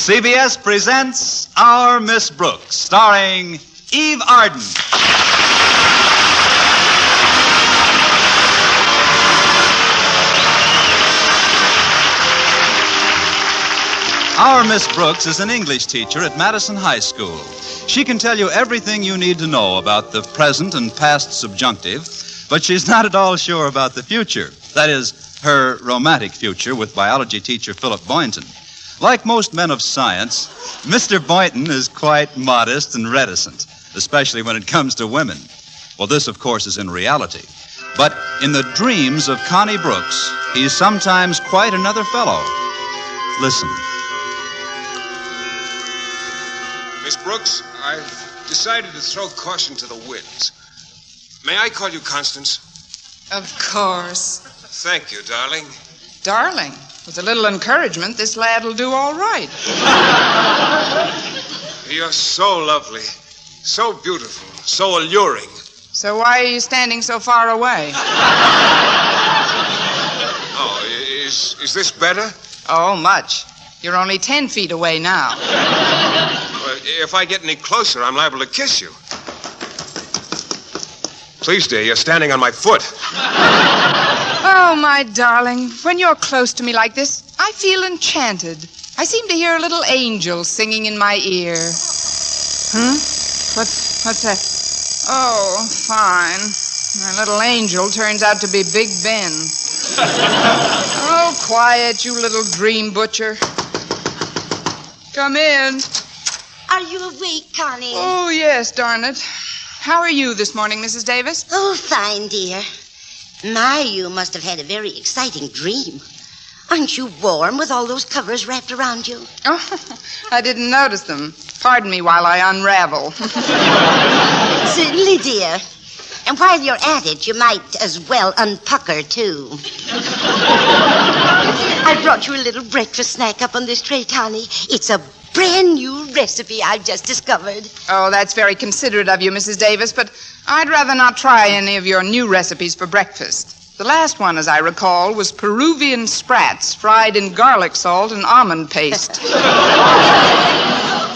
CBS presents Our Miss Brooks, starring Eve Arden. Our Miss Brooks is an English teacher at Madison High School. She can tell you everything you need to know about the present and past subjunctive, but she's not at all sure about the future. That is, her romantic future with biology teacher Philip Boynton. Like most men of science, Mr. Boynton is quite modest and reticent, especially when it comes to women. Well, this, of course, is in reality. But in the dreams of Connie Brooks, he's sometimes quite another fellow. Listen. Miss Brooks, I've decided to throw caution to the winds. May I call you Constance? Of course. Thank you, darling. Darling, with a little encouragement, this lad will do all right. You're so lovely, so beautiful, so alluring. So why are you standing so far away? Oh, is this better? Oh, much. You're only 10 feet away now. If I get any closer, I'm liable to kiss you. Please, dear, you're standing on my foot. Oh, my darling, when you're close to me like this, I feel enchanted. I seem to hear a little angel singing in my ear. What's that? Oh, fine. My little angel turns out to be Big Ben. Oh, quiet, you little dream butcher. Come in. Are you awake, Connie? Oh, yes, darn it. How are you this morning, Mrs. Davis? Oh, fine, dear. My, you must have had a very exciting dream. Aren't you warm with all those covers wrapped around you? Oh, I didn't notice them. Pardon me while I unravel. Certainly, dear. And while you're at it, you might as well unpucker, too. I brought you a little breakfast snack up on this tray, Connie. It's a brand new recipe I've just discovered. Oh, that's very considerate of you, Mrs. Davis, but I'd rather not try any of your new recipes for breakfast. The last one, as I recall, was Peruvian sprats fried in garlic salt and almond paste.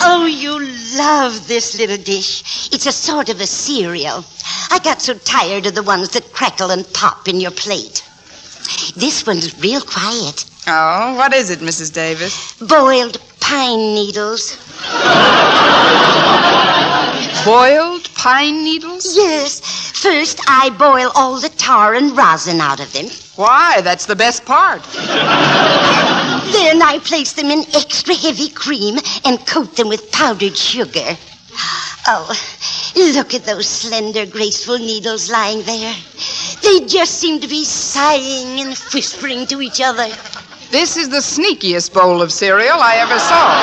Oh, you love this little dish. It's a sort of a cereal. I got so tired of the ones that crackle and pop in your plate. This one's real quiet. Oh, what is it, Mrs. Davis? Boiled pine needles. Boiled pine needles? Yes. First, I boil all the tar and rosin out of them. Why? That's the best part. Then I place them in extra heavy cream and coat them with powdered sugar. Oh, look at those slender, graceful needles lying there. They just seem to be sighing and whispering to each other. This is the sneakiest bowl of cereal I ever saw.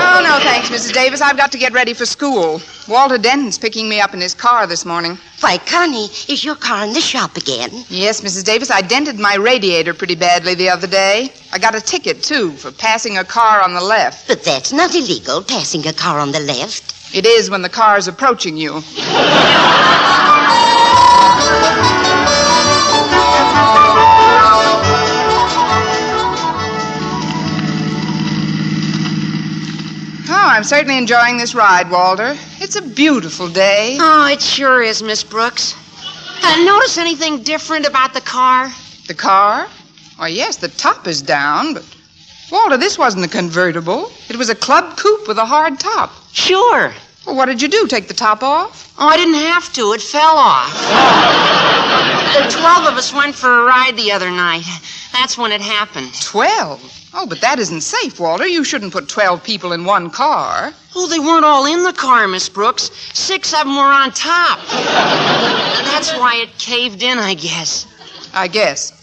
Oh, no, thanks, Mrs. Davis. I've got to get ready for school. Walter Denton's picking me up in his car this morning. Why, Connie, is your car in the shop again? Yes, Mrs. Davis. I dented my radiator pretty badly the other day. I got a ticket, too, for passing a car on the left. But that's not illegal, passing a car on the left. It is when the car's approaching you. I'm certainly enjoying this ride, Walter. It's a beautiful day. Oh, it sure is, Miss Brooks. Notice anything different about the car? The car? Why, yes, the top is down, but... Walter, this wasn't a convertible. It was a club coupe with a hard top. Sure. Well, what did you do, take the top off? Oh, I didn't have to. It fell off. 12 of us went for a ride the other night. That's when it happened. 12? Oh, but that isn't safe, Walter. You shouldn't put 12 people in one car. Oh, they weren't all in the car, Miss Brooks. 6 of them were on top. That's why it caved in, I guess. I guess.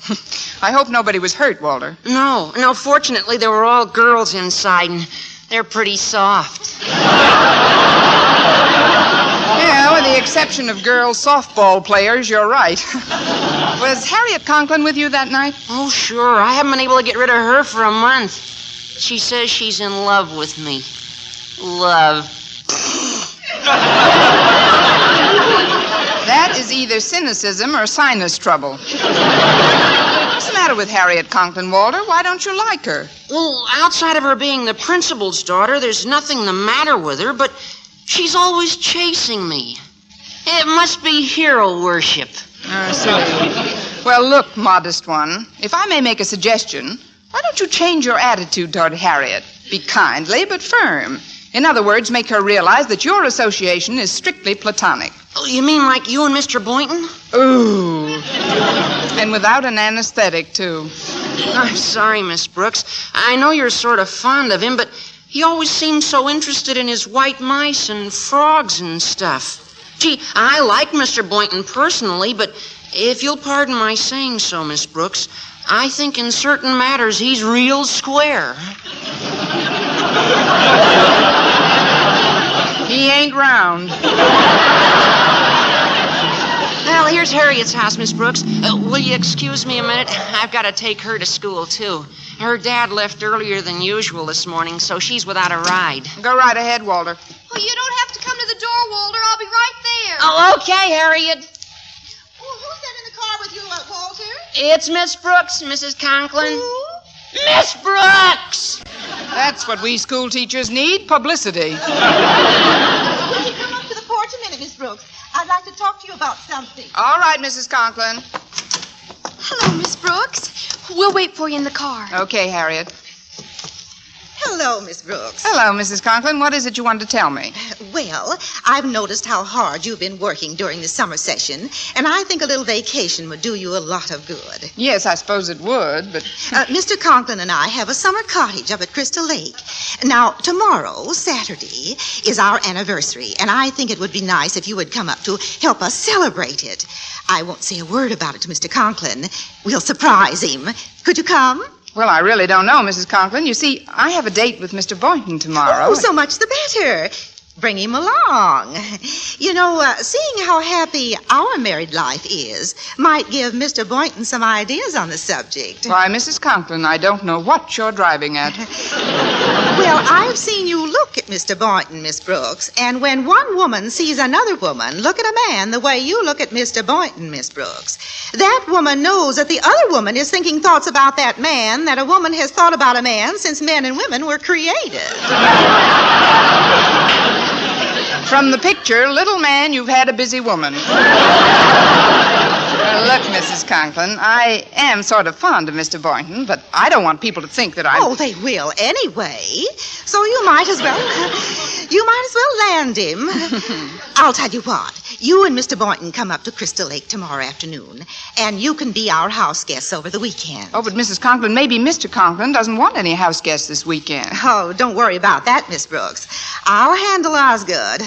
I hope nobody was hurt, Walter. No, fortunately, there were all girls inside, and they're pretty soft. Yeah, with the exception of girl softball players, you're right. Was Harriet Conklin with you that night? Oh, sure. I haven't been able to get rid of her for a month. She says she's in love with me. Love. That is either cynicism or sinus trouble. What's the matter matter with Harriet Conklin, Walter? Why don't you like her? Well, outside of her being the principal's daughter, there's nothing the matter with her, but she's always chasing me. It must be hero worship. Silly. Well, look, modest one, if I may make a suggestion, why don't you change your attitude toward Harriet? Be kindly but firm. In other words, make her realize that your association is strictly platonic. Oh, you mean like you and Mr. Boynton? Ooh. And without an anesthetic, too. I'm sorry, Miss Brooks. I know you're sort of fond of him, but he always seems so interested in his white mice and frogs and stuff. Gee, I like Mr. Boynton personally, but if you'll pardon my saying so, Miss Brooks, I think in certain matters he's real square. He ain't round. Well, here's Harriet's house, Miss Brooks. Will you excuse me a minute? I've got to take her to school, too. Her dad left earlier than usual this morning, so she's without a ride. Go right ahead, Walter. Oh, you don't have to come to the door, Walter. I'll be right there. Oh, okay, Harriet. Oh, who's that in the car with you, Walter? It's Miss Brooks, Mrs. Conklin. Who? Miss Brooks! That's what we school teachers need, publicity. Will you come up to the porch a minute, Miss Brooks? I'd like to talk to you about something. All right, Mrs. Conklin. Hello, Miss Brooks. We'll wait for you in the car. Okay, Harriet. Hello, Miss Brooks. Hello, Mrs. Conklin. What is it you want to tell me? Well, I've noticed how hard you've been working during the summer session, and I think a little vacation would do you a lot of good. Yes, I suppose it would, but... Mr. Conklin and I have a summer cottage up at Crystal Lake. Now, tomorrow, Saturday, is our anniversary, and I think it would be nice if you would come up to help us celebrate it. I won't say a word about it to Mr. Conklin. We'll surprise him. Could you come? Well, I really don't know, Mrs. Conklin. You see, I have a date with Mr. Boynton tomorrow. Oh, so much the better. Bring him along. You know, seeing how happy our married life is might give Mr. Boynton some ideas on the subject. Why, Mrs. Conklin, I don't know what you're driving at. Well, I've seen you look at Mr. Boynton, Miss Brooks, and when one woman sees another woman look at a man the way you look at Mr. Boynton, Miss Brooks, that woman knows that the other woman is thinking thoughts about that man that a woman has thought about a man since men and women were created. From the picture, little man, you've had a busy woman. Look, Mrs. Conklin, I am sort of fond of Mr. Boynton, but I don't want people to think that I'm... Oh, they will anyway. So you might as well land him. I'll tell you what. You and Mr. Boynton come up to Crystal Lake tomorrow afternoon, and you can be our house guests over the weekend. Oh, but Mrs. Conklin, maybe Mr. Conklin doesn't want any house guests this weekend. Oh, don't worry about that, Miss Brooks. I'll handle Osgood.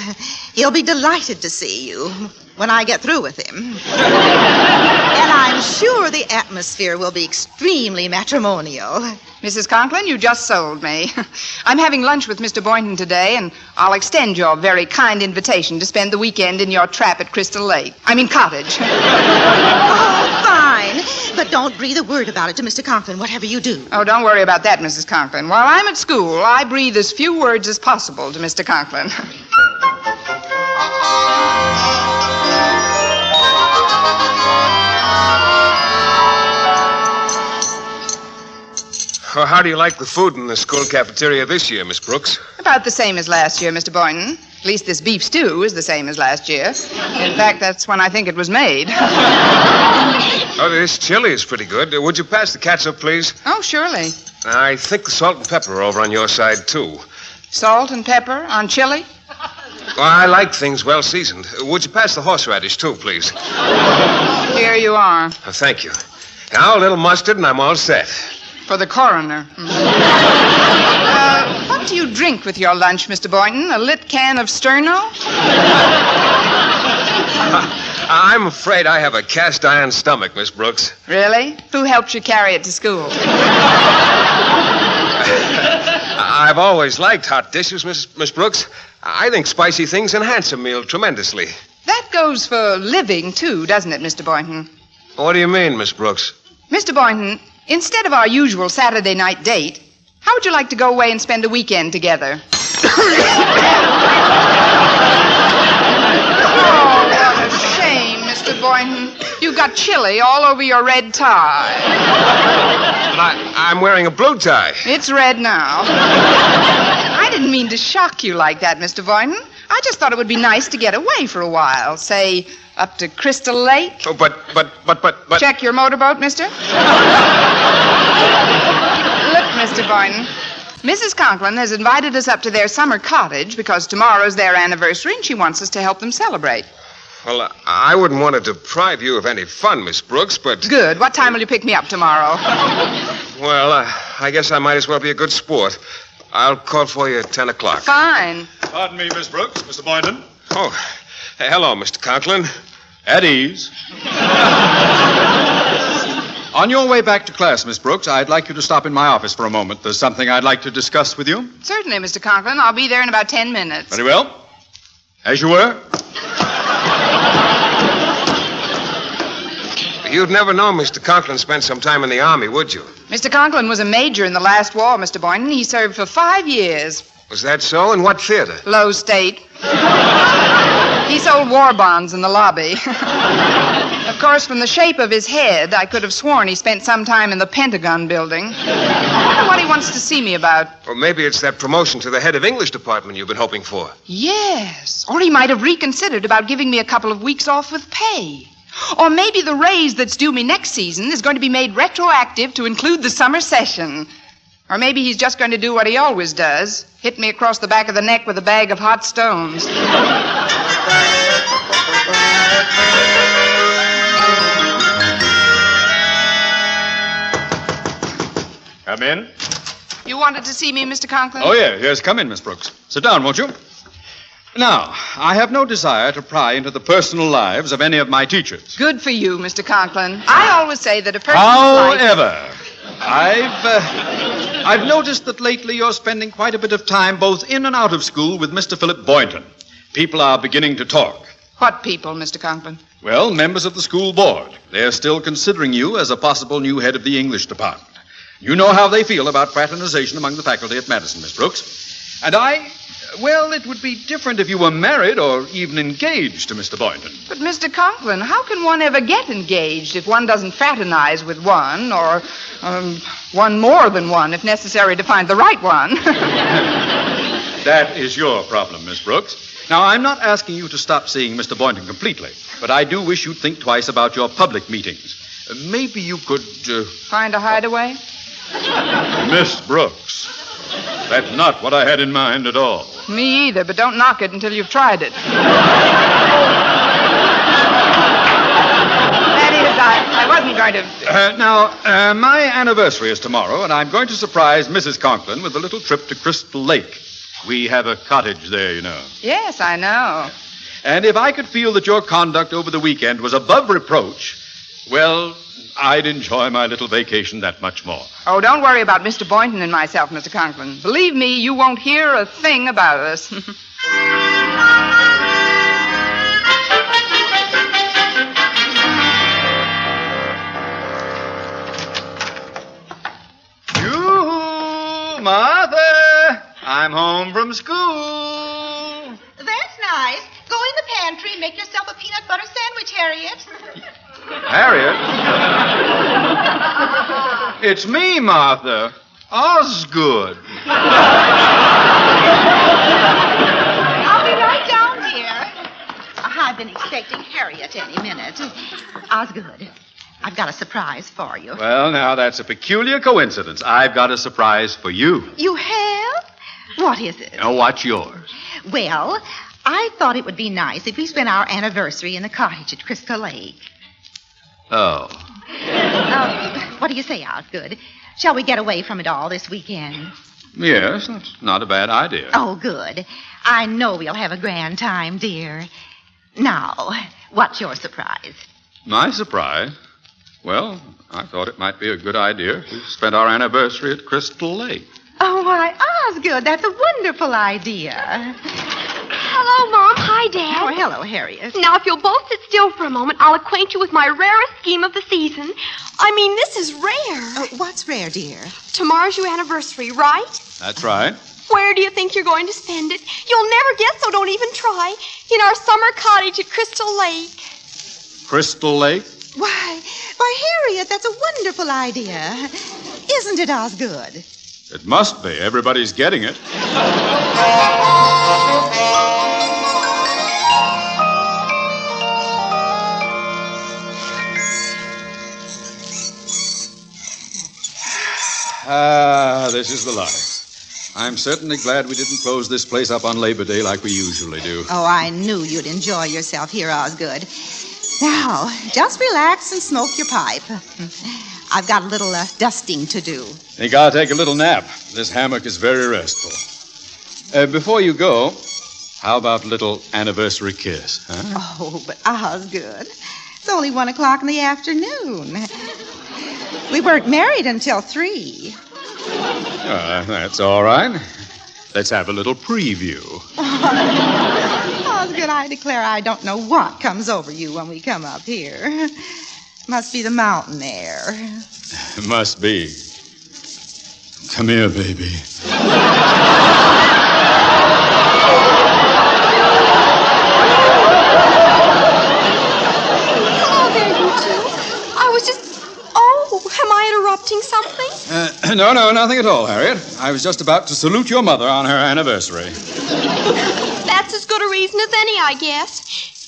He'll be delighted to see you when I get through with him. And I'm sure the atmosphere will be extremely matrimonial. Mrs. Conklin, you just sold me. I'm having lunch with Mr. Boynton today, and I'll extend your very kind invitation to spend the weekend in your trap at Crystal Lake. Cottage. Oh, fine. But don't breathe a word about it to Mr. Conklin, whatever you do. Oh, don't worry about that, Mrs. Conklin. While I'm at school, I breathe as few words as possible to Mr. Conklin. Well, how do you like the food in the school cafeteria this year, Miss Brooks? About the same as last year, Mr. Boynton. At least this beef stew is the same as last year. In fact, that's when I think it was made. Oh, this chili is pretty good. Would you pass the catsup, please? Oh, surely. I think the salt and pepper are over on your side, too. Salt and pepper on chili? Well, I like things well seasoned. Would you pass the horseradish, too, please? Here you are. Oh, thank you. Now, a little mustard, and I'm all set. For the coroner. What do you drink with your lunch, Mr. Boynton? A lit can of Sterno? I'm afraid I have a cast iron stomach, Miss Brooks. Really? Who helped you carry it to school? I've always liked hot dishes, Miss Brooks. I think spicy things enhance a meal tremendously. That goes for living, too, doesn't it, Mr. Boynton? What do you mean, Miss Brooks? Mr. Boynton, instead of our usual Saturday night date, how would you like to go away and spend a weekend together? Oh, what a shame, Mr. Boynton. You've got chili all over your red tie. But I'm wearing a blue tie. It's red now. I didn't mean to shock you like that, Mr. Boynton. I just thought it would be nice to get away for a while. Say, up to Crystal Lake. Oh, but... Check your motorboat, mister. Look, Mr. Boynton, Mrs. Conklin has invited us up to their summer cottage because tomorrow's their anniversary and she wants us to help them celebrate. Well, I wouldn't want to deprive you of any fun, Miss Brooks, but... Good. What time will you pick me up tomorrow? Well, I guess I might as well be a good sport. I'll call for you at 10 o'clock. Fine. Pardon me, Miss Brooks. Mr. Boynton. Oh, hey, hello, Mr. Conklin. At ease. On your way back to class, Miss Brooks, I'd like you to stop in my office for a moment. There's something I'd like to discuss with you. Certainly, Mr. Conklin. I'll be there in about 10 minutes. Very well. As you were. You'd never know Mr. Conklin spent some time in the Army, would you? Mr. Conklin was a major in the last war, Mr. Boynton. He served for 5 years. Was that so? In what theater? Low state. He sold war bonds in the lobby. Of course, from the shape of his head, I could have sworn he spent some time in the Pentagon building. I wonder what he wants to see me about. Or maybe it's that promotion to the head of English department you've been hoping for. Yes. Or he might have reconsidered about giving me a couple of weeks off with pay. Or maybe the raise that's due me next season is going to be made retroactive to include the summer session. Or maybe he's just going to do what he always does, hit me across the back of the neck with a bag of hot stones. Come in. You wanted to see me, Mr. Conklin? Oh, yeah. Yes, come in, Miss Brooks. Sit down, won't you? Now, I have no desire to pry into the personal lives of any of my teachers. Good for you, Mr. Conklin. I always say that a person's life... However, I've noticed that lately you're spending quite a bit of time both in and out of school with Mr. Philip Boynton. People are beginning to talk. What people, Mr. Conklin? Well, members of the school board. They're still considering you as a possible new head of the English department. You know how they feel about fraternization among the faculty at Madison, Miss Brooks. And well, it would be different if you were married or even engaged to Mr. Boynton. But, Mr. Conklin, how can one ever get engaged if one doesn't fraternize with one, or one more than one, if necessary, to find the right one? That is your problem, Miss Brooks. Now, I'm not asking you to stop seeing Mr. Boynton completely, but I do wish you'd think twice about your public meetings. Maybe you could... Find a hideaway? Miss Brooks, that's not what I had in mind at all. Me either, but don't knock it until you've tried it. That is, I wasn't going to... Now, my anniversary is tomorrow, and I'm going to surprise Mrs. Conklin with a little trip to Crystal Lake. We have a cottage there, you know. Yes, I know. And if I could feel that your conduct over the weekend was above reproach, well, I'd enjoy my little vacation that much more. Oh, don't worry about Mr. Boynton and myself, Mr. Conklin. Believe me, you won't hear a thing about us. You, Martha, I'm home from school. That's nice. Go in the pantry and make yourself a peanut butter sandwich, Harriet. Harriet? It's me, Martha. Osgood. I'll be right down, dear. I've been expecting Harriet any minute. Osgood, I've got a surprise for you. Well, now, that's a peculiar coincidence. I've got a surprise for you. You have? What is it? Now, what's yours? Well, I thought it would be nice if we spent our anniversary in the cottage at Crystal Lake. Oh. What do you say, Osgood? Shall we get away from it all this weekend? Yes, that's not a bad idea. Oh, good. I know we'll have a grand time, dear. Now, what's your surprise? My surprise? Well, I thought it might be a good idea if we spent our anniversary at Crystal Lake. Oh, why, Osgood, that's a wonderful idea. Hello, Mom. Hi, Dad. Oh, hello, Harriet. Now, if you'll both sit still for a moment, I'll acquaint you with my rarest scheme of the season. I mean, this is rare. What's rare, dear? Tomorrow's your anniversary, right? That's right. Where do you think you're going to spend it? You'll never guess, so don't even try. In our summer cottage at Crystal Lake. Crystal Lake? Why, Harriet, that's a wonderful idea. Isn't it, Osgood? It must be. Everybody's getting it. This is the life. I'm certainly glad we didn't close this place up on Labor Day like we usually do. Oh, I knew you'd enjoy yourself here, Osgood. Now, just relax and smoke your pipe. I've got a little dusting to do. Think I'll take a little nap. This hammock is very restful. Before you go, how about a little anniversary kiss, huh? Oh, but Osgood, it's only 1 o'clock in the afternoon. We weren't married until 3. That's all right. Let's have a little preview. Osgood, I declare I don't know what comes over you when we come up here. Must be the mountain air. It must be. Come here, baby. Hello there, you two. I was just... Oh, am I interrupting something? No, nothing at all, Harriet. I was just about to salute your mother on her anniversary. That's as good a reason as any, I guess.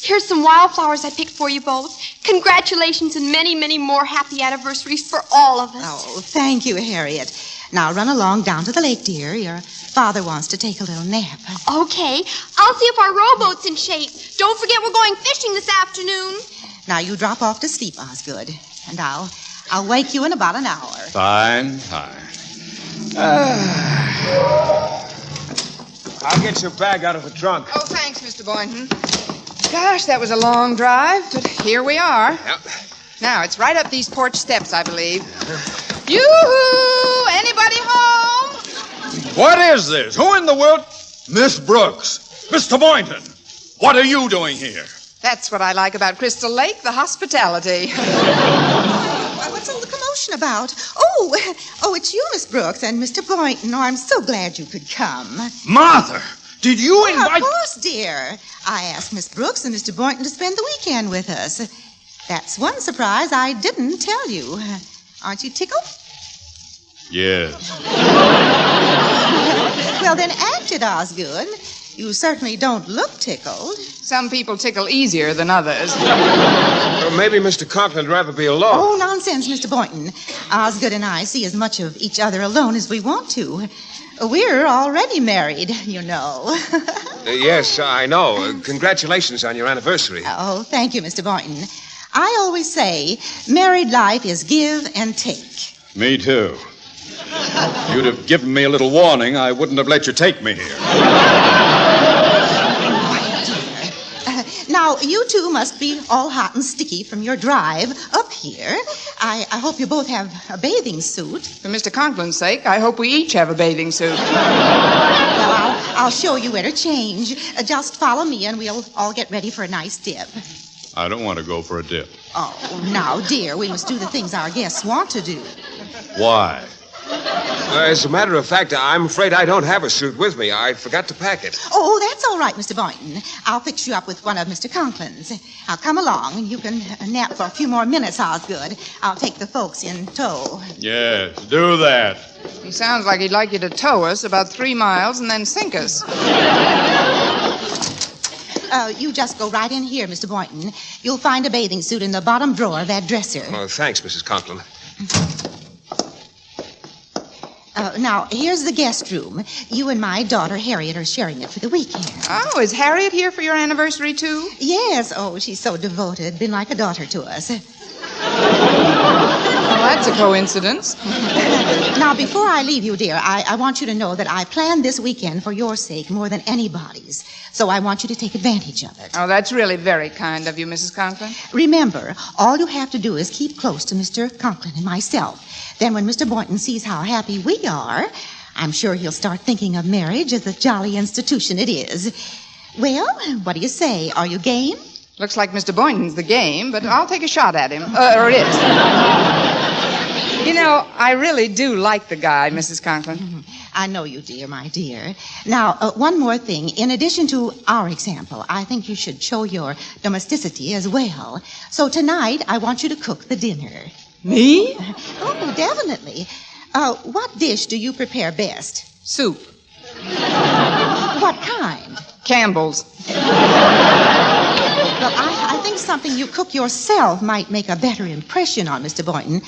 Here's some wildflowers I picked for you both. Congratulations and many, many more happy anniversaries for all of us. Oh, thank you, Harriet. Now run along down to the lake, dear. Your father wants to take a little nap. Okay. I'll see if our rowboat's in shape. Don't forget we're going fishing this afternoon. Now you drop off to sleep, Osgood. And I'll wake you in about an hour. Fine. I'll get your bag out of the trunk. Oh, thanks, Mr. Boynton. Gosh, that was a long drive, but here we are. Yep. Now, it's right up these porch steps, I believe. Yoo-hoo! Anybody home? What is this? Who in the world? Miss Brooks. Mr. Boynton. What are you doing here? That's what I like about Crystal Lake, the hospitality. What's all the commotion about? Oh, it's you, Miss Brooks, and Mr. Boynton. Oh, I'm so glad you could come. Martha, did you invite... Of course, dear. I asked Miss Brooks and Mr. Boynton to spend the weekend with us. That's one surprise I didn't tell you. Aren't you tickled? Yes. Well, then act it, Osgood. You certainly don't look tickled. Some people tickle easier than others. Well, maybe Mr. Conklin'd rather be alone. Oh, nonsense, Mr. Boynton. Osgood and I see as much of each other alone as we want to. We're already married, you know. Yes, I know. Congratulations on your anniversary. Oh, thank you, Mr. Boynton. I always say married life is give and take. Me too. If you'd have given me a little warning, I wouldn't have let you take me here. Now, you two must be all hot and sticky from your drive up here. I hope you both have a bathing suit. For Mr. Conklin's sake, I hope we each have a bathing suit. Well, I'll show you where to change. Just follow me and we'll all get ready for a nice dip. I don't want to go for a dip. Oh, now, dear, we must do the things our guests want to do. Why? As a matter of fact, I'm afraid I don't have a suit with me. I forgot to pack it. Oh, that's all right, Mr. Boynton. I'll fix you up with one of Mr. Conklin's. Now, come along, and you can nap for a few more minutes, Osgood. I'll take the folks in tow. Yes, do that. He sounds like he'd like you to tow us about 3 miles and then sink us. You just go right in here, Mr. Boynton. You'll find a bathing suit in the bottom drawer of that dresser. Oh, thanks, Mrs. Conklin. Now, here's the guest room. You and my daughter, Harriet, are sharing it for the weekend. Oh, is Harriet here for your anniversary, too? Yes. Oh, she's so devoted. Been like a daughter to us. Well, that's a coincidence. Now, before I leave you, dear, I want you to know that I planned this weekend for your sake more than anybody's. So I want you to take advantage of it. Oh, that's really very kind of you, Mrs. Conklin. Remember, all you have to do is keep close to Mr. Conklin and myself. Then when Mr. Boynton sees how happy we are, I'm sure he'll start thinking of marriage as the jolly institution it is. Well, what do you say? Are you game? Looks like Mr. Boynton's the game, but I'll take a shot at him. Or it is. You know, I really do like the guy, Mrs. Conklin. I know you, dear, my dear. Now, one more thing. In addition to our example, I think you should show your domesticity as well. So tonight, I want you to cook the dinner. Me? Oh, definitely. What dish do you prepare best? Soup. What kind? Campbell's. Well, I think something you cook yourself might make a better impression on Mr. Boynton.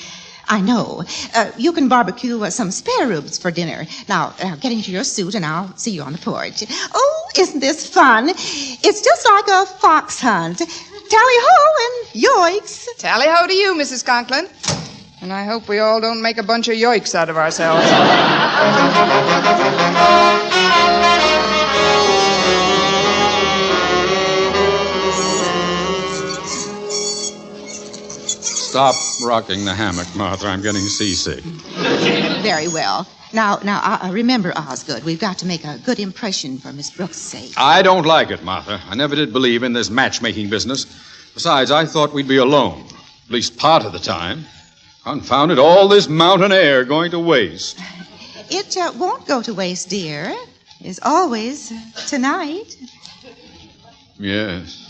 I know. You can barbecue some spare ribs for dinner. Now, get into your suit and I'll see you on the porch. Oh, isn't this fun? It's just like a fox hunt. Tally-ho and yoicks. Tally-ho to you, Mrs. Conklin. And I hope we all don't make a bunch of yoiks out of ourselves. Stop rocking the hammock, Martha. I'm getting seasick. Very well. Now, remember, Osgood, we've got to make a good impression for Miss Brooks' sake. I don't like it, Martha. I never did believe in this matchmaking business. Besides, I thought we'd be alone, at least part of the time. Confound it, all this mountain air going to waste. It won't go to waste, dear. As always, tonight. Yes.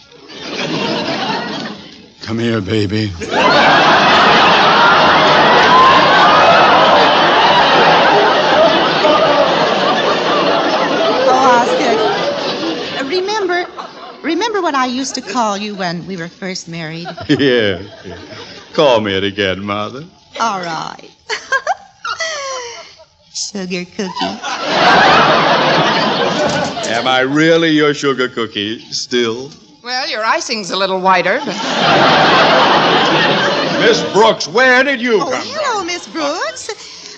Come here, baby. Remember what I used to call you when we were first married? Yeah. Call me it again, Martha. All right. Sugar cookie. Am I really your sugar cookie still? Well, your icing's a little whiter, but... Miss Brooks, where did you come from? Hello, Miss Brooks.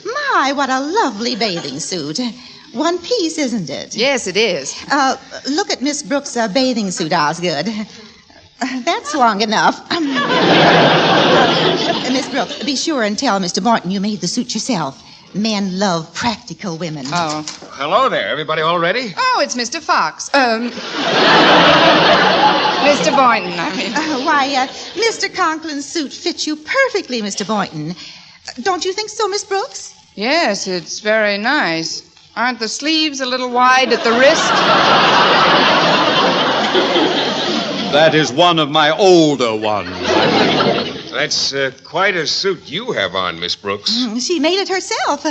My, what a lovely bathing suit. One piece, isn't it? Yes, it is. Look at Miss Brooks' bathing suit, Osgood. That's long enough. Miss Brooks, be sure and tell Mr. Boynton you made the suit yourself. Men love practical women. Oh. Hello there. Everybody all ready? Oh, it's Mr. Fox. Mr. Boynton, I mean. Why, Mr. Conklin's suit fits you perfectly, Mr. Boynton. Don't you think so, Miss Brooks? Yes, it's very nice. Aren't the sleeves a little wide at the wrist? That is one of my older ones. That's quite a suit you have on, Miss Brooks. She made it herself.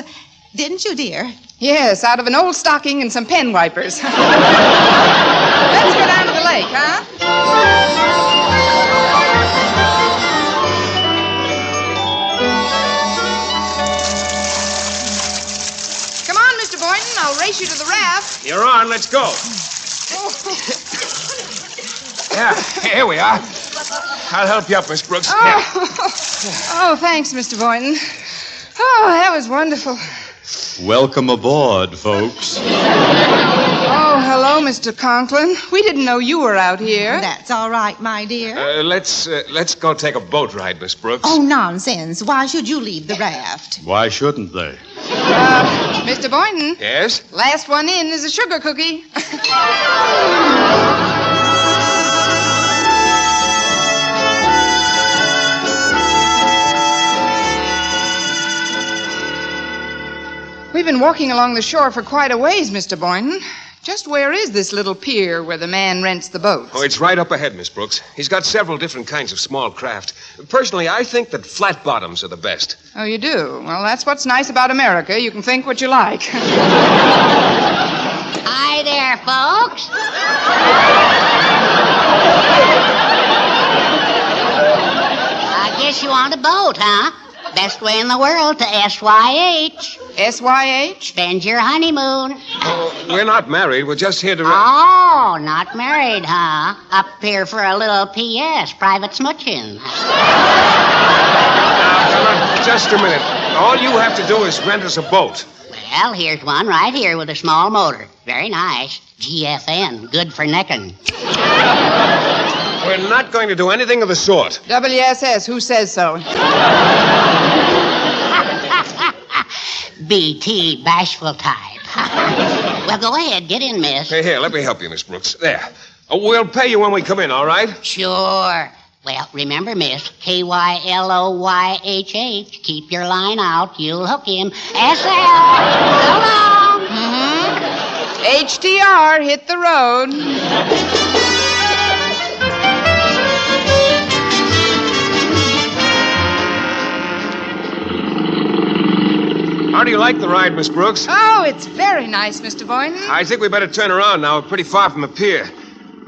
Didn't you, dear? Yes, out of an old stocking and some pen wipers. Let's go down to the lake, huh? Come on, Mr. Boynton. I'll race you to the raft. You're on. Let's go. Yeah, here we are. I'll help you up, Miss Brooks. Oh, thanks, Mr. Boynton. Oh, that was wonderful. Welcome aboard, folks. Oh, hello, Mr. Conklin. We didn't know you were out here. That's all right, my dear. Let's go take a boat ride, Miss Brooks. Oh, nonsense. Why should you lead the raft? Why shouldn't they? Mr. Boynton. Yes? Last one in is a sugar cookie. We've been walking along the shore for quite a ways, Mr. Boynton. Just where is this little pier where the man rents the boats? Oh, it's right up ahead, Miss Brooks. He's got several different kinds of small craft. Personally, I think that flat bottoms are the best. Oh, you do? Well, that's what's nice about America. You can think what you like. Hi there, folks. I guess you want a boat, huh? Best way in the world to SYH. SYH? Spend your honeymoon. Oh, we're not married. We're just here to... Oh, not married, huh? Up here for a little P.S., private smooching. Now, come on, just a minute. All you have to do is rent us a boat. Well, here's one right here with a small motor. Very nice. GFN, good for necking. We're not going to do anything of the sort. WSS, who says so? BT, bashful type. Well, go ahead. Get in, miss. Here, let me help you, Miss Brooks. There. We'll pay you when we come in, all right? Sure. Well, remember, miss, Kyloyhh. Keep your line out. You'll hook him. SL. So long. HDR, hit the road. How do you like the ride, Miss Brooks? Oh, it's very nice, Mr. Boynton. I think we better turn around now. We're pretty far from the pier.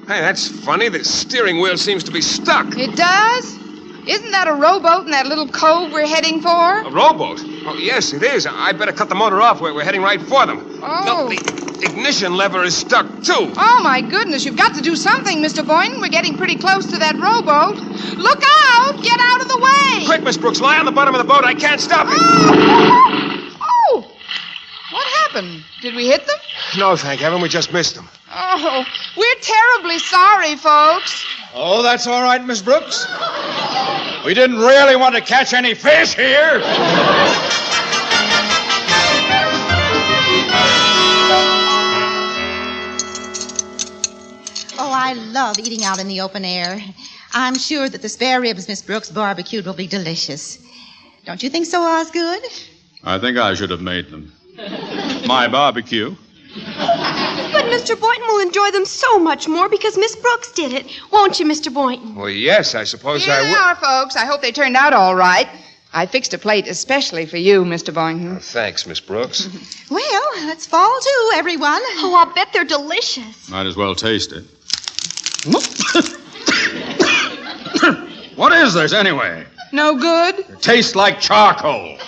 Hey, that's funny. The steering wheel seems to be stuck. It does? Isn't that a rowboat in that little cove we're heading for? A rowboat? Oh, yes, it is. I better cut the motor off. We're heading right for them. Oh. No, the ignition lever is stuck, too. Oh, my goodness. You've got to do something, Mr. Boynton. We're getting pretty close to that rowboat. Look out! Get out of the way! Quick, Miss Brooks. Lie on the bottom of the boat. I can't stop it. Oh! What happened? Did we hit them? No, thank heaven. We just missed them. Oh, we're terribly sorry, folks. Oh, that's all right, Miss Brooks. We didn't really want to catch any fish here. Oh, I love eating out in the open air. I'm sure that the spare ribs Miss Brooks barbecued will be delicious. Don't you think so, Osgood? I think I should have made them. My barbecue. But Mr. Boynton will enjoy them so much more because Miss Brooks did it. Won't you, Mr. Boynton? Well, yes, I suppose Here I they would. are, folks. I hope they turned out all right. I fixed a plate especially for you, Mr. Boynton. Thanks, Miss Brooks. Well, let's fall to, everyone. Oh, I'll bet they're delicious. Might as well taste it. What is this, anyway? No good? It tastes like charcoal.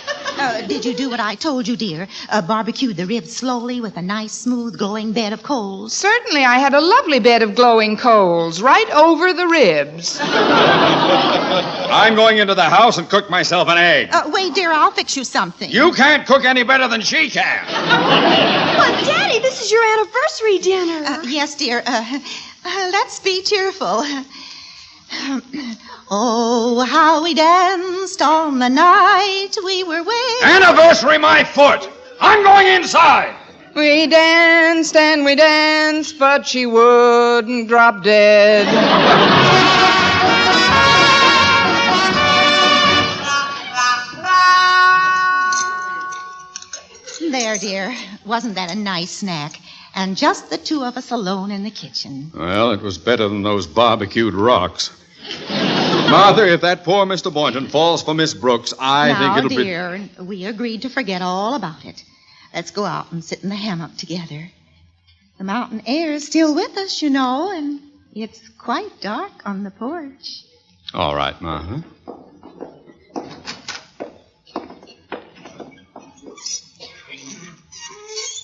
Did you do what I told you, dear? Barbecue the ribs slowly with a nice, smooth, glowing bed of coals. Certainly, I had a lovely bed of glowing coals right over the ribs. I'm going into the house and cook myself an egg. Wait, dear, I'll fix you something. You can't cook any better than she can. But, Daddy, this is your anniversary dinner. Yes, dear. Let's be cheerful. Oh, how we danced on the night we were wed. Anniversary my foot. I'm going inside. We danced and we danced, but she wouldn't drop dead. There, dear. Wasn't that a nice snack? And just the two of us alone in the kitchen. Well, it was better than those barbecued rocks. Martha, if that poor Mr. Boynton falls for Miss Brooks, I think it'll be... Now, dear, we agreed to forget all about it. Let's go out and sit in the hammock together. The mountain air is still with us, you know, and it's quite dark on the porch. All right, Martha.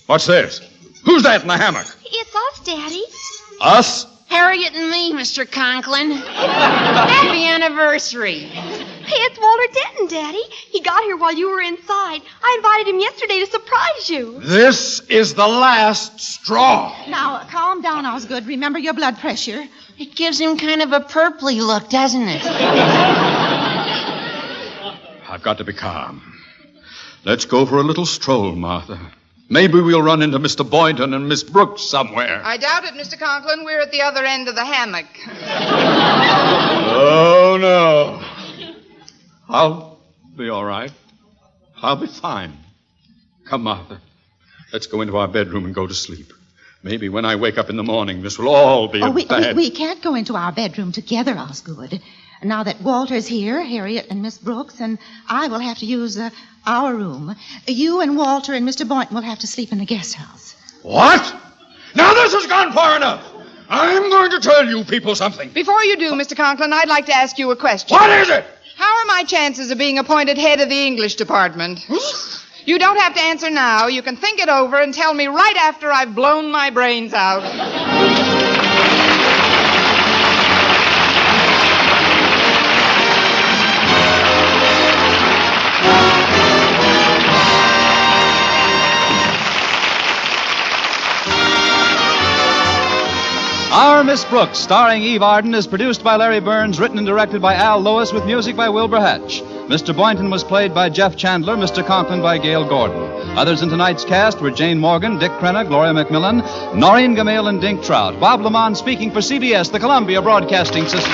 What's this? Who's that in the hammock? It's us, Daddy. Us? Harriet and me, Mr. Conklin. Happy anniversary. Hey, it's Walter Denton, Daddy. He got here while you were inside. I invited him yesterday to surprise you. This is the last straw. Now, calm down, Osgood. Remember your blood pressure. It gives him kind of a purpley look, doesn't it? I've got to be calm. Let's go for a little stroll, Martha. Maybe we'll run into Mr. Boynton and Miss Brooks somewhere. I doubt it, Mr. Conklin. We're at the other end of the hammock. Oh, no. I'll be all right. I'll be fine. Come, Martha. Let's go into our bedroom and go to sleep. Maybe when I wake up in the morning, this will all be we can't go into our bedroom together, Osgood. Now that Walter's here, Harriet and Miss Brooks, and I will have to use our room. You and Walter and Mr. Boynton will have to sleep in the guest house. What? Now this has gone far enough. I'm going to tell you people something. Before you do, Mr. Conklin, I'd like to ask you a question. What is it? How are my chances of being appointed head of the English department? You don't have to answer now. You can think it over and tell me right after I've blown my brains out. Our Miss Brooks, starring Eve Arden, is produced by Larry Burns, written and directed by Al Lewis, with music by Wilbur Hatch. Mr. Boynton was played by Jeff Chandler, Mr. Conklin by Gale Gordon. Others in tonight's cast were Jane Morgan, Dick Crenna, Gloria McMillan, Noreen Gamale, and Dink Trout. Bob Lamont speaking for CBS, the Columbia Broadcasting System.